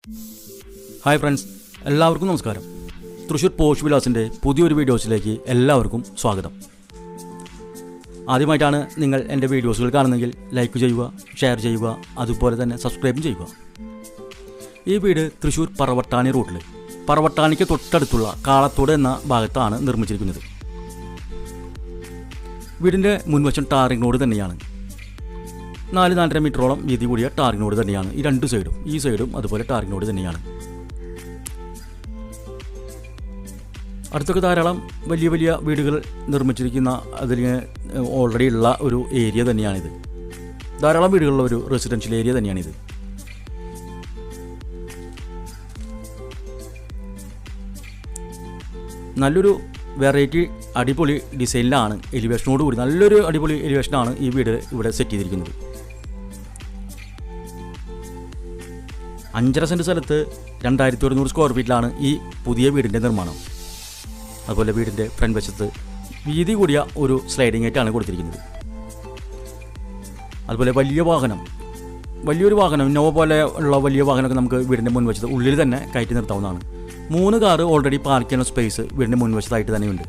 Hi friends, എല്ലാവർക്കും നമസ്കാരം. Thrissur posh വിലാസിൻ്റെ പുതിയൊരു വീഡിയോസിലേക്ക് എല്ലാവർക്കും സ്വാഗതം. ആദ്യമായിട്ടാണ് നിങ്ങൾ എൻ്റെ വീഡിയോസുകൾ കാണുന്നതെങ്കിൽ ലൈക്ക് ചെയ്യുക, ഷെയർ ചെയ്യുക, അതുപോലെ തന്നെ സബ്സ്ക്രൈബും ചെയ്യുക. ഈ വീട് തൃശ്ശൂർ പറവട്ടാണി റൂട്ടിൽ പറവട്ടാണിക്ക് തൊട്ടടുത്തുള്ള കാളത്തോട് എന്ന ഭാഗത്താണ് നിർമ്മിച്ചിരിക്കുന്നത്. വീടിൻ്റെ മുൻവശം ടാറിംഗ് റോഡ് തന്നെയാണ്. 4-4.5 മീറ്ററോളം വീതി കൂടിയ ടാറിംഗ് റോഡ് തന്നെയാണ് ഈ രണ്ട് സൈഡും. ഈ സൈഡും അതുപോലെ ടാറിംഗ് റോഡ് തന്നെയാണ്. അടുത്തൊക്കെ ധാരാളം വലിയ വലിയ വീടുകൾ നിർമ്മിച്ചിരിക്കുന്ന അതിൽ ഓൾറെഡി ഉള്ള ഒരു ഏരിയ തന്നെയാണിത്. ധാരാളം വീടുകളുള്ള ഒരു റെസിഡൻഷ്യൽ ഏരിയ തന്നെയാണിത്. നല്ലൊരു വെറൈറ്റി അടിപൊളി ഡിസൈനിലാണ്, എലിവേഷനോട് കൂടി നല്ലൊരു അടിപൊളി എലിവേഷനാണ് ഈ വീട് ഇവിടെ സെറ്റ് ചെയ്തിരിക്കുന്നത്. 5.5 സെൻറ്റ് സ്ഥലത്ത് 2100 സ്ക്വയർ ഫീറ്റിലാണ് ഈ പുതിയ വീടിൻ്റെ നിർമ്മാണം. അതുപോലെ വീടിൻ്റെ ഫ്രണ്ട് വശത്ത് വീതി കൂടിയ ഒരു സ്ലൈഡിംഗ് ആയിട്ടാണ് കൊടുത്തിരിക്കുന്നത്. അതുപോലെ വലിയൊരു വാഹനം ഇന്നോവ പോലെ ഉള്ള വലിയ വാഹനമൊക്കെ നമുക്ക് വീടിൻ്റെ മുൻവശത്ത് ഉള്ളിൽ തന്നെ കയറ്റി നിർത്താവുന്നതാണ്. 3 കാറ് ഓൾറെഡി പാർക്ക് ചെയ്യുന്ന സ്പേസ് വീടിൻ്റെ മുൻവശത്തായിട്ട് തന്നെയുണ്ട്.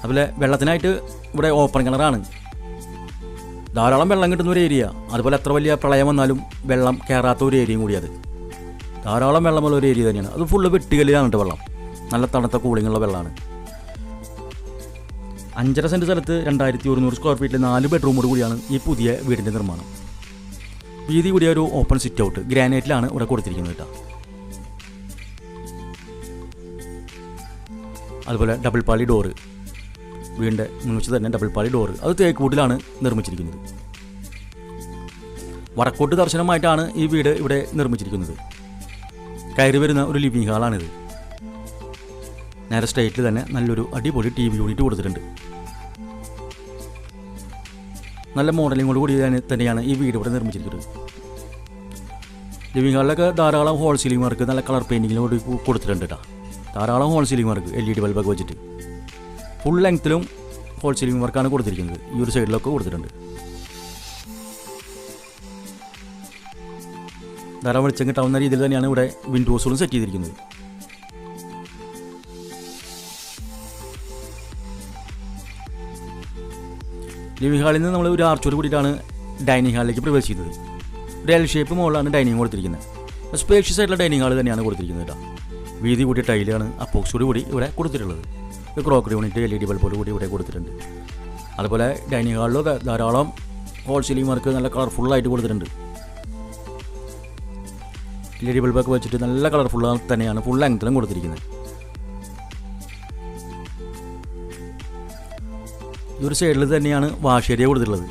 അതുപോലെ വെള്ളത്തിനായിട്ട് ഇവിടെ ഓപ്പൺ കിണറാണ്. ധാരാളം വെള്ളം കിട്ടുന്ന ഒരു ഏരിയ. അതുപോലെ എത്ര വലിയ പ്രളയം വന്നാലും വെള്ളം കയറാത്ത ഒരു ഏരിയയും കൂടി അത്. ധാരാളം വെള്ളമുള്ള ഒരു ഏരിയ തന്നെയാണ്. അത് ഫുള്ള് വെട്ടുകല്ലിലാണ് വെള്ളം. നല്ല തണുത്ത കൂളിങ്ങുള്ള വെള്ളമാണ്. 5.5 സെൻറ്റ് സ്ഥലത്ത് 2100 സ്ക്വയർ ഫീറ്റിൽ 4 ബെഡ്റൂമോട് കൂടിയാണ് ഈ പുതിയ വീടിൻ്റെ നിർമ്മാണം. വീതി കൂടിയ ഒരു ഓപ്പൺ സിറ്റ് ഔട്ട് ഗ്രാനൈറ്റിലാണ് ഇവിടെ കൊടുത്തിരിക്കുന്നത് കേട്ടോ. അതുപോലെ ഡബിൾ പാളി ഡോറ്, വീടിൻ്റെ മുൻവശത്ത് തന്നെ ഡബിൾ പാളി ഡോറ്, അത് തേക്കുകൂട്ടിലാണ് നിർമ്മിച്ചിരിക്കുന്നത്. വടക്കോട്ട് ദർശനമായിട്ടാണ് ഈ വീട് ഇവിടെ നിർമ്മിച്ചിരിക്കുന്നത്. കയറി വരുന്ന ഒരു ലിവിങ് ഹാളാണിത്. നേരെ സ്ട്രൈറ്റിൽ തന്നെ നല്ലൊരു അടിപൊളി TV യൂണിറ്റ് കൊടുത്തിട്ടുണ്ട്. നല്ല മോഡലിങ്ങോട് കൂടി തന്നെയാണ് ഈ വീട് ഇവിടെ നിർമ്മിച്ചിരിക്കുന്നത്. ലിവിങ് ഹാളിലൊക്കെ ധാരാളം ഹോൾ സീലിംഗ് വർക്ക്, നല്ല കളർ പെയിൻറ്റിങ്ങിനോട് കൊടുത്തിട്ടുണ്ട് കേട്ടോ. ധാരാളം ഹോൾ സീലിംഗ് വർക്ക് LED ബൾബൊക്കെ വെച്ചിട്ട് ഫുൾ ലെങ്ത്തിലും ഹോൾ സീലിംഗ് വർക്കാണ് കൊടുത്തിരിക്കുന്നത്. ഈ ഒരു സൈഡിലൊക്കെ കൊടുത്തിട്ടുണ്ട്. ധാരാളം വെളിച്ചം കിട്ടാവുന്ന രീതിയിൽ തന്നെയാണ് ഇവിടെ വിൻഡോസുകളും സെറ്റ് ചെയ്തിരിക്കുന്നത്. ലിവിംഗ് ഹാളിൽ നിന്ന് നമ്മൾ ഒരു ആർച്ചോട് കൂടിയിട്ടാണ് ഡൈനിങ് ഹാളിലേക്ക് പ്രവേശിക്കുന്നത്. ഒരു L ഷേപ്പ് മുകളിലാണ് ഡൈനിങ് കൊടുത്തിരിക്കുന്നത്. സ്പേഷ്യസ് ആയിട്ടുള്ള ഡൈനിങ് ഹാൾ തന്നെയാണ് കൊടുത്തിരിക്കുന്നത് കേട്ടോ. വീതി കൂടിയ ടൈലാണ് അപ്പോക്സോട് കൂടി ഇവിടെ കൊടുത്തിട്ടുള്ളത്. ഒരു ക്രോക്കറി യൂണിറ്റ് LED ബൾബോട് കൂടി ഇവിടെ കൊടുത്തിട്ടുണ്ട്. അതുപോലെ ഡൈനിങ് ഹാളിലൊക്കെ ധാരാളം ഹോൾ സീലിംഗ് വർക്ക് നല്ല കളർഫുള്ളായിട്ട് കൊടുത്തിട്ടുണ്ട്. LED ബൾബൊക്കെ വെച്ചിട്ട് നല്ല കളർഫുൾ തന്നെയാണ് ഫുൾ ലെങ്ത്തിലും കൊടുത്തിരിക്കുന്നത്. ഈ ഒരു സൈഡിൽ തന്നെയാണ് വാഷ് ഏരിയ കൊടുത്തിട്ടുള്ളത്.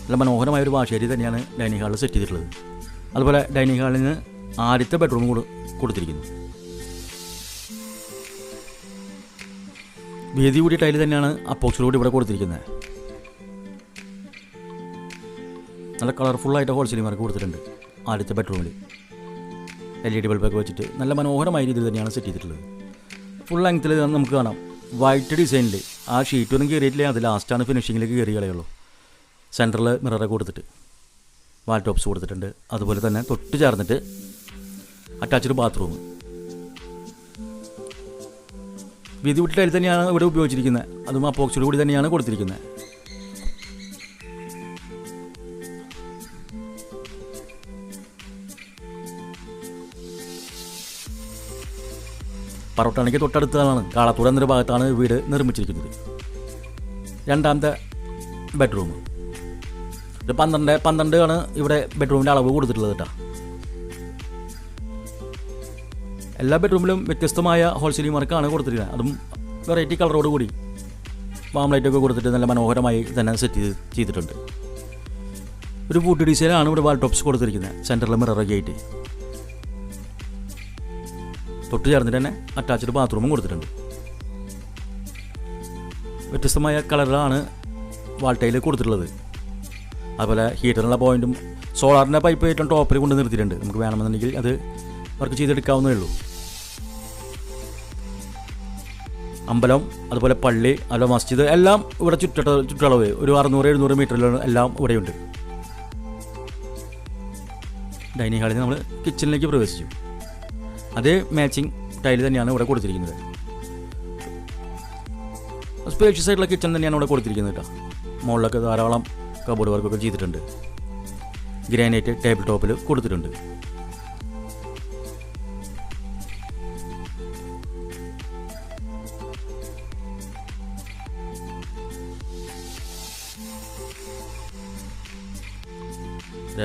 നല്ല മനോഹരമായ ഒരു വാഷ് ഏരിയ തന്നെയാണ് ഡൈനിങ് ഹാളിൽ സെറ്റ് ചെയ്തിട്ടുള്ളത്. അതുപോലെ ഡൈനിങ് ഹാളിൽ നിന്ന് ആദ്യത്തെ ബെഡ്റൂം കൊടുത്തിരിക്കുന്നു. വീതി കൂടിയ ടൈല് തന്നെയാണ് അപ്പോക്സിലൂടെ ഇവിടെ കൊടുത്തിരിക്കുന്നത്. നല്ല കളർഫുള്ളായിട്ട് ഹോൾ സീലിംഗ് വർക്ക് കൊടുത്തിട്ടുണ്ട്. ആദ്യത്തെ ബെഡ്റൂമിൽ LED ബൾബൊക്കെ വെച്ചിട്ട് നല്ല മനോഹരമായ രീതിയിൽ തന്നെയാണ് സെറ്റ് ചെയ്തിട്ടുള്ളത്. ഫുൾ ലെങ്ത്തിൽ നമുക്ക് കാണാം. വൈറ്റ് ഡിസൈനിൽ ആ ഷീറ്റൊന്നും കയറിയിട്ടില്ല, അത് ലാസ്റ്റാണ് ഫിനിഷിങ്ങിലേക്ക് കയറി കളയുള്ളൂ. സെൻറ്ററിൽ മിററൊക്കെ കൊടുത്തിട്ട് വാൾ ടോപ്സ് കൊടുത്തിട്ടുണ്ട്. അതുപോലെ തന്നെ തൊട്ട് ചേർന്നിട്ട് അറ്റാച്ച്ഡ് ബാത്റൂം. വീതി കൂട്ടി ടൈൽ തന്നെയാണ് ഇവിടെ ഉപയോഗിച്ചിരിക്കുന്നത്. അതും അപ്പോക്സിഡ് കൂടി തന്നെയാണ് കൊടുത്തിരിക്കുന്നത്. പറവട്ടാണിക്ക് തൊട്ടടുത്താണ്, കാളത്തോട് എന്നൊരു ഭാഗത്താണ് വീട് നിർമ്മിച്ചിരിക്കുന്നത്. രണ്ടാമത്തെ ബെഡ്റൂം ഇത് 12 ആണ് ഇവിടെ ബെഡ്റൂമിൻ്റെ അളവ് കൊടുത്തിട്ടുള്ളത് കേട്ടോ. എല്ലാ ബെഡ്റൂമിലും വ്യത്യസ്തമായ ഹോൾ സീലിംഗ് വർക്കാണ് കൊടുത്തിരിക്കുന്നത്. അതും വെറൈറ്റി കളറോട് കൂടി വാം ലൈറ്റൊക്കെ കൊടുത്തിട്ട് നല്ല മനോഹരമായി തന്നെ സെറ്റ് ചെയ്തിട്ടുണ്ട്. ഒരു വുഡ് ഡിസൈനാണ് ഇവിടെ വാൾ ടോപ്സ് കൊടുത്തിരിക്കുന്നത്. സെൻറ്ററിൽ മിററൊക്കെ ആയിട്ട് തൊട്ട് ചേർന്നിട്ട് തന്നെ അറ്റാച്ച്ഡ് ബാത്റൂമും കൊടുത്തിട്ടുണ്ട്. വ്യത്യസ്തമായ കളറിലാണ് വാൾ ടൈൽ കൊടുത്തിട്ടുള്ളത്. അതുപോലെ ഹീറ്ററിനുള്ള പോയിൻറ്റും സോളാറിൻ്റെ പൈപ്പ് ഏറ്റവും ടോപ്പിൽ കൊണ്ട് നിർത്തിയിട്ടുണ്ട്. നമുക്ക് വേണമെന്നുണ്ടെങ്കിൽ അത് വർക്ക് ചെയ്തെടുക്കാവുന്നേ ഉള്ളൂ. അമ്പലം, അതുപോലെ പള്ളി, അതുപോലെ മസ്ജിദ് എല്ലാം ഇവിടെ ചുറ്റളവ് ഒരു 600-700 മീറ്ററിൽ എല്ലാം ഇവിടെയുണ്ട്. ഡൈനിങ് ഹാളിൽ നിന്ന് നമ്മൾ കിച്ചണിലേക്ക് പ്രവേശിച്ചു. അതേ മാച്ചിങ് ടൈൽ തന്നെയാണ് ഇവിടെ കൊടുത്തിരിക്കുന്നത്. സ്പേഷ്യസ് ആയിട്ടുള്ള കിച്ചൺ തന്നെയാണ് ഇവിടെ കൊടുത്തിരിക്കുന്നത് കേട്ടോ. മുകളിലൊക്കെ ധാരാളം കബോർഡ് വർക്കൊക്കെ ചെയ്തിട്ടുണ്ട്. ഗ്രാനൈറ്റ് ടേബിൾ ടോപ്പിൽ കൊടുത്തിട്ടുണ്ട്.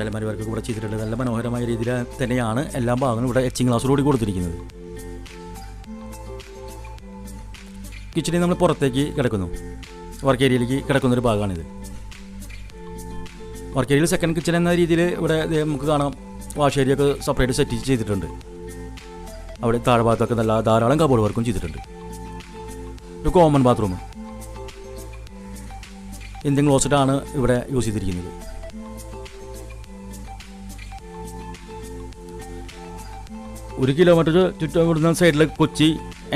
അലമാരി വർക്കൊക്കെ ഇവിടെ ചെയ്തിട്ടുണ്ട്. നല്ല മനോഹരമായ രീതിയിൽ തന്നെയാണ് എല്ലാ ഭാഗങ്ങളും ഇവിടെ എച്ചിങ് ഗ്ലാസോടുകൂടി കൊടുത്തിരിക്കുന്നത്. കിച്ചണിൽ നമ്മൾ പുറത്തേക്ക് കിടക്കുന്നു. വർക്ക് ഏരിയയിലേക്ക് കിടക്കുന്നൊരു ഭാഗമാണിത്. വർക്ക് ഏരിയയിൽ സെക്കൻഡ് കിച്ചൺ എന്ന രീതിയിൽ ഇവിടെ നമുക്ക് കാണാം വാഷ് ഏരിയ ഒക്കെ സെപ്പറേറ്റ് സെറ്റ് ചെയ്തിട്ടുണ്ട്. അവിടെ താഴ്ഭാഗത്തൊക്കെ നല്ല ധാരാളം കബോർഡ് വർക്കും ചെയ്തിട്ടുണ്ട്. ഒരു കോമൺ ബാത്റൂം ഇന്ത്യൻ ക്ലോസറ്റാണ് ഇവിടെ യൂസ് ചെയ്തിരിക്കുന്നത്. ഒരു കിലോമീറ്റർ ചുറ്റും ഇവിടുന്ന് സൈഡിൽ കൊച്ചി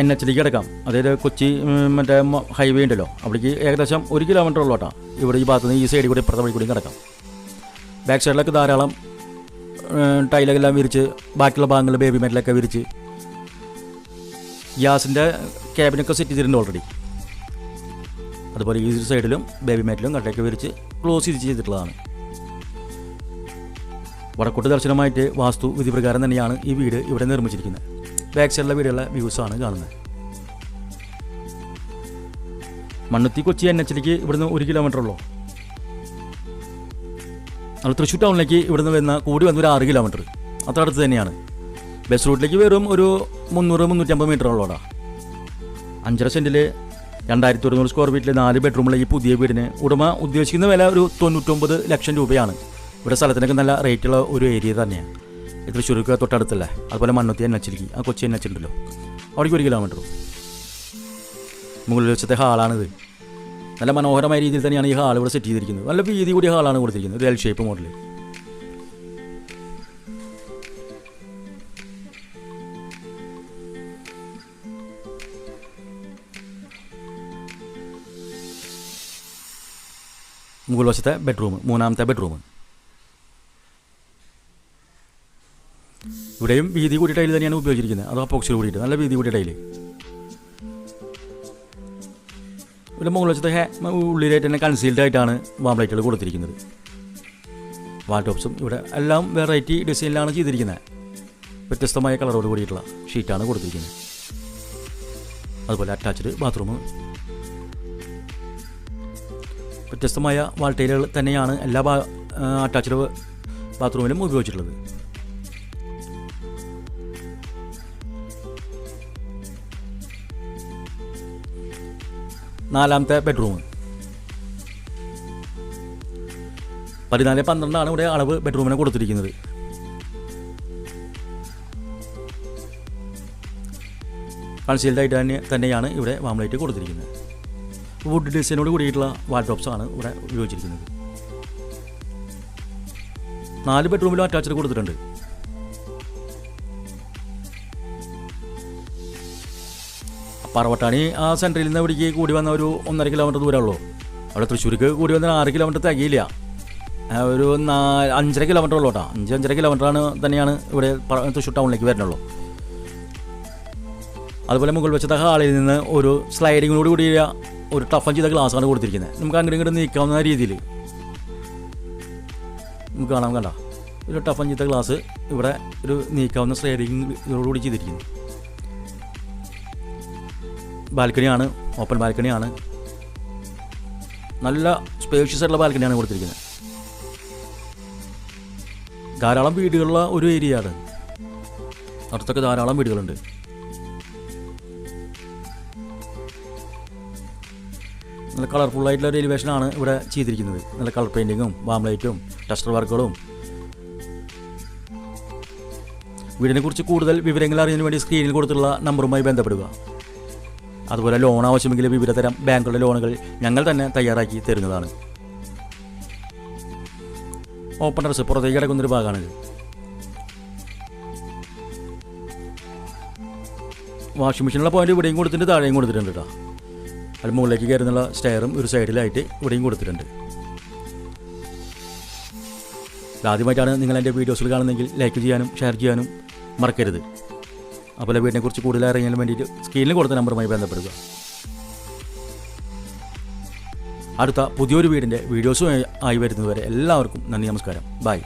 NH-ലേക്ക് കിടക്കാം. അതായത് കൊച്ചി മറ്റേ ഹൈവേ ഉണ്ടല്ലോ, അവിടേക്ക് ഏകദേശം 1 കിലോമീറ്റർ ഉള്ളോട്ടാ. ഇവിടെ ഈ ഭാഗത്ത് നിന്ന് ഈ സൈഡിൽ കൂടി ഇപ്പുറത്തെ വഴി കൂടി കിടക്കാം. ബാക്ക് സൈഡിലൊക്കെ ധാരാളം ടൈലെല്ലാം വിരിച്ച്, ബാക്കിയുള്ള ഭാഗങ്ങളിൽ ബേബി മെറ്റലൊക്കെ വിരിച്ച് ഗ്യാസിൻ്റെ ക്യാബിനൊക്കെ സെറ്റ് ചെയ്തിട്ടുണ്ട് ഓൾറെഡി. അതുപോലെ ഈ സൈഡിലും ബേബി മെറ്റലും കട്ടയൊക്കെ വിരിച്ച് ക്ലോസ് ചെയ്തിട്ടുള്ളതാണ്. വടക്കോട്ട് ദർശനമായിട്ട് വാസ്തു വിധി പ്രകാരം തന്നെയാണ് ഈ വീട് ഇവിടെ നിർമ്മിച്ചിരിക്കുന്നത്. ബാക്ക് സൈഡിലെ വീടുകളുടെ വ്യൂസാണ് കാണുന്നത്. മണ്ണുത്തി കൊച്ചി NH-ലേക്ക് ഇവിടുന്ന് 1 കിലോമീറ്റർ ഉള്ളൂ. നമ്മൾ തൃശ്ശൂർ ടൗണിലേക്ക് ഇവിടുന്ന് വരുന്ന കൂടി വന്നൊരു 6 കിലോമീറ്റർ അത്ര അടുത്ത് തന്നെയാണ്. ബസ് റൂട്ടിലേക്ക് വെറും ഒരു 300-350 മീറ്റർ ഉള്ളൂടാ. 5.5 സെൻറ്റിൽ 2100 സ്ക്വയർ ഫീറ്റിൽ 4 ബെഡ്റൂമുള്ള ഈ പുതിയ വീടിന് ഉടമ ഉദ്ദേശിക്കുന്ന വില ഒരു 99 ലക്ഷം രൂപയാണ്. ഇവിടെ സ്ഥലത്തിനൊക്കെ നല്ല റേറ്റുള്ള ഒരു ഏരിയ തന്നെയാണ്. തൃശ്ശൂർക്ക് തൊട്ടടുത്തല്ലേ. അതുപോലെ മണ്ണുത്തി NH-ലേക്ക് ആ കൊച്ചി NH ഉണ്ടല്ലോ, അവിടേക്ക് 1 കിലോമീറ്റർ. മുകളിൽ വെച്ചത്തെ ഹാളാണിത്. നല്ല മനോഹരമായ രീതിയിൽ തന്നെയാണ് ഈ ഹാൾ ഇവിടെ സെറ്റ് ചെയ്തിരിക്കുന്നത്. നല്ല വീതി കൂടിയ ഹാളാണ് കൊടുത്തിരിക്കുന്നത്. ഒരു L ഷേപ്പ് മോഡൽ. മുകൾ വശത്തെ ബെഡ്റൂം, 3ാമത്തെ ബെഡ്റൂം. ഇവിടെയും വീതി കൂടിയ ടൈൽ തന്നെയാണ് ഉപയോഗിച്ചിരിക്കുന്നത്. അത് അപ്പോക്സിൽ കൂടിയിട്ട് നല്ല വീതി കൂടിയ ടൈല്. ഇവിടെ മുകൾ വശത്തെ ഉള്ളിലായിട്ട് തന്നെ കൺസീൽഡ് ആയിട്ടാണ് വാം ലൈറ്റുകൾ കൊടുത്തിരിക്കുന്നത്. വാൾ ടോപ്സും ഇവിടെ എല്ലാം വെറൈറ്റി ഡിസൈനിലാണ് ചെയ്തിരിക്കുന്നത്. വ്യത്യസ്തമായ കളറോട് കൂടിയിട്ടുള്ള ഷീറ്റാണ് കൊടുത്തിരിക്കുന്നത്. അതുപോലെ അറ്റാച്ച്ഡ് ബാത്റൂം. വ്യത്യസ്തമായ വാൾ ടൈലുകൾ തന്നെയാണ് എല്ലാ അറ്റാച്ച്ഡ് ബാത്റൂമിലും ഉപയോഗിച്ചിട്ടുള്ളത്. 4ാമത്തെ ബെഡ്റൂം. 14-12 ഇവിടെ അളവ് ബെഡ്റൂമിനെ കൊടുത്തിരിക്കുന്നത്. കൺസീൽഡായിട്ട് തന്നെയാണ് ഇവിടെ വാം ലൈറ്റ് കൊടുത്തിരിക്കുന്നത്. വുഡ് ഡിസൈനോട് കൂടിയിട്ടുള്ള വാൾഡ്രോപ്സാണ് ഇവിടെ ഉപയോഗിച്ചിരിക്കുന്നത്. 4 ബെഡ്റൂമിലും അറ്റാച്ച്ഡ് കൊടുത്തിട്ടുണ്ട്. പറവട്ടാണി ആ സെൻറ്ററിൽ നിന്ന് ഇവിടേക്ക് കൂടി വന്ന ഒരു 1.5 കിലോമീറ്റർ ദൂരമുള്ളൂ. അവിടെ തൃശ്ശൂർക്ക് കൂടി വന്ന 6 കിലോമീറ്റർ തികയില്ല. ഒരു 5.5 കിലോമീറ്റർ ഉള്ളൂ കേട്ടോ. 5-5.5 കിലോമീറ്ററാണ് തന്നെയാണ് ഇവിടെ തൃശ്ശൂർ ടൗണിലേക്ക് വരണുള്ളൂ. അതുപോലെ മുകൾ വശത്തെ ഹാളിൽ നിന്ന് ഒരു സ്ലൈഡിങ്ങോട് കൂടിയ ഒരു ടഫൻ ചെയ്ത ഗ്ലാസ്സാണ് കൊടുത്തിരിക്കുന്നത്. നമുക്ക് അങ്ങോട്ടും ഇങ്ങോട്ട് നീക്കാവുന്ന രീതിയിൽ നമുക്ക് കാണാൻ കണ്ട ഒരു ടഫൻ ചെയ്ത ഗ്ലാസ് ഇവിടെ ഒരു നീക്കാവുന്ന സ്ലൈഡിങ്ങോടുകൂടി ചെയ്തിരിക്കുന്നു. ബാൽക്കണിയാണ്, ഓപ്പൺ ബാൽക്കണിയാണ്. നല്ല സ്പേഷ്യസ് ആയിട്ടുള്ള ബാൽക്കണിയാണ് കൊടുത്തിരിക്കുന്നത്. ധാരാളം വീടുകളുള്ള ഒരു ഏരിയയാണ്. അടുത്തൊക്കെ ധാരാളം വീടുകളുണ്ട്. നല്ല കളർഫുള്ളായിട്ടുള്ള ഒരു എലിവേഷനാണ് ഇവിടെ ചെയ്തിരിക്കുന്നത്. നല്ല കളർ പെയിൻറ്റിങ്ങും വാം ലൈറ്റും ടെസ്റ്റർ വർക്കുകളും. വീടിനെക്കുറിച്ച് കൂടുതൽ വിവരങ്ങൾ അറിയാൻ വേണ്ടി സ്ക്രീനിൽ കൊടുത്തുള്ള നമ്പറുമായി ബന്ധപ്പെടുക. അതുപോലെ ലോൺ ആവശ്യമെങ്കിൽ വിവിധ തരം ബാങ്കുകളുടെ ലോണുകൾ ഞങ്ങൾ തന്നെ തയ്യാറാക്കി തരുന്നതാണ്. ഓപ്പൺ ടെറസ് പുറത്തേക്ക് കിടക്കുന്നൊരു ഭാഗമാണിത്. വാഷിംഗ് മെഷീനുള്ള പോയിന്റ് ഇവിടെയും കൊടുത്തിട്ടുണ്ട്, താഴെയും കൊടുത്തിട്ടുണ്ട് കേട്ടോ. അത് മുകളിലേക്ക് കയറുന്നുള്ള സ്റ്റെയറും ഒരു സൈഡിലായിട്ട് ഇവിടെയും കൊടുത്തിട്ടുണ്ട്. ആദ്യമായിട്ടാണ് നിങ്ങൾ എൻ്റെ വീഡിയോസിൽ കാണുന്നതെങ്കിൽ ലൈക്ക് ചെയ്യാനും ഷെയർ ചെയ്യാനും മറക്കരുത്. അപ്പോൾ വീടിനെക്കുറിച്ച് കൂടുതൽ അറിയാൻ വേണ്ടിയിട്ട് സ്ക്രീനിൽ കൊടുത്ത നമ്പറുമായി ബന്ധപ്പെടുക. അടുത്ത പുതിയൊരു വീടിൻ്റെ വീഡിയോസുമായി വരുന്നതുവരെ എല്ലാവർക്കും നന്ദി, നമസ്കാരം, ബൈ.